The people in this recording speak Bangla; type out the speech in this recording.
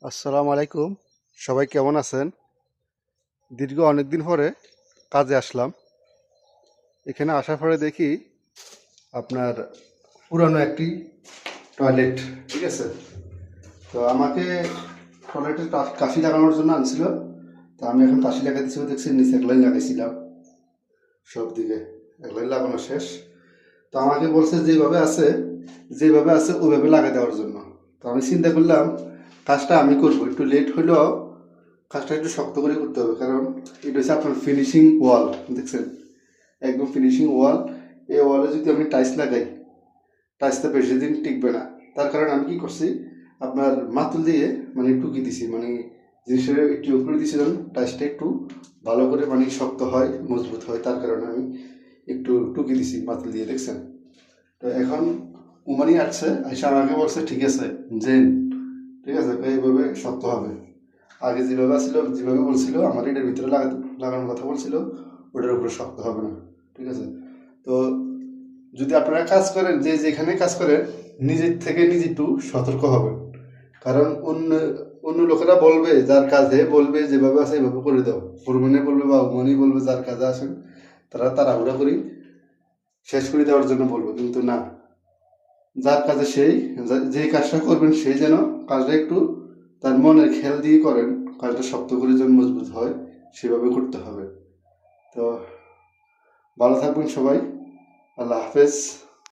আসসালামু আলাইকুম। সবাই কেমন আছেন? দীর্ঘ অনেক দিন পরে কাজে আসলাম। এখানে আসার পরে দেখি আপনার পুরানো একটি টয়লেট, ঠিক আছে? তো আমাকে টয়লেটে কাশি লাগানোর জন্য আনছিল। তো আমি এখন কাশি লাগাইতেছি, দেখছি নিচে এক লাইন লাগাইছিলাম, সব দিকে এক লাইন লাগানো শেষ। তো আমাকে বলছে যেভাবে আছে ওইভাবে লাগাই দেওয়ার জন্য। তো আমি চিন্তা করলাম কাজটা আমি করবো, একটু লেট হলেও কাজটা একটু শক্ত করে করতে হবে, কারণ এটা হচ্ছে আপনার ফিনিশিং ওয়াল, দেখছেন? একদম ফিনিশিং ওয়াল। এই ওয়ালে যদি আমি টাইলস লাগাই, টাইলসটা বেশি দিন টিকবে না। তার কারণে আমি কি করছি, আপনার মাতুল দিয়ে মানে টুকি দিছি, মানে জিনিসটা একটু উপরে দিয়েছিলাম, টাইলসটা একটু ভালো করে মানে শক্ত হয়, মজবুত হয়। তার কারণে আমি একটু টুকি দিছি মাতুল দিয়ে, দেখছেন? তো এখন উমানি আসছে, আইসা আমাকে বলছে ঠিক আছে, জেন, ঠিক আছে, এইভাবে শক্ত হবে। আগে যেভাবে বলছিল আমার এটার ভিতরে লাগানোর কথা বলছিল, ওটার উপরে শক্ত হবে না, ঠিক আছে? তো যদি আপনারা কাজ করেন, যে যেখানে কাজ করেন, নিজের থেকে নিজে একটু সতর্ক হবেন। কারণ অন্য অন্য লোকেরা বলবে, যার কাজে বলবে যেভাবে আছে এভাবে করে দাও, ফোরম্যানে বলবে বা উমানি বলবে, যার কাজে আসেন তারা তাড়াহুড়া করি শেষ করে দেওয়ার জন্য বলবে, কিন্তু না, যার কাজে যে কাজটা করবেন সেই যেন কাজটা একটু তার মনের খেয়াল দিয়ে করেন, কাজটা শক্ত করে যেন মজবুত হয়, সেভাবে করতে হবে। তো ভালো থাকবেন সবাই, আল্লাহ হাফেজ।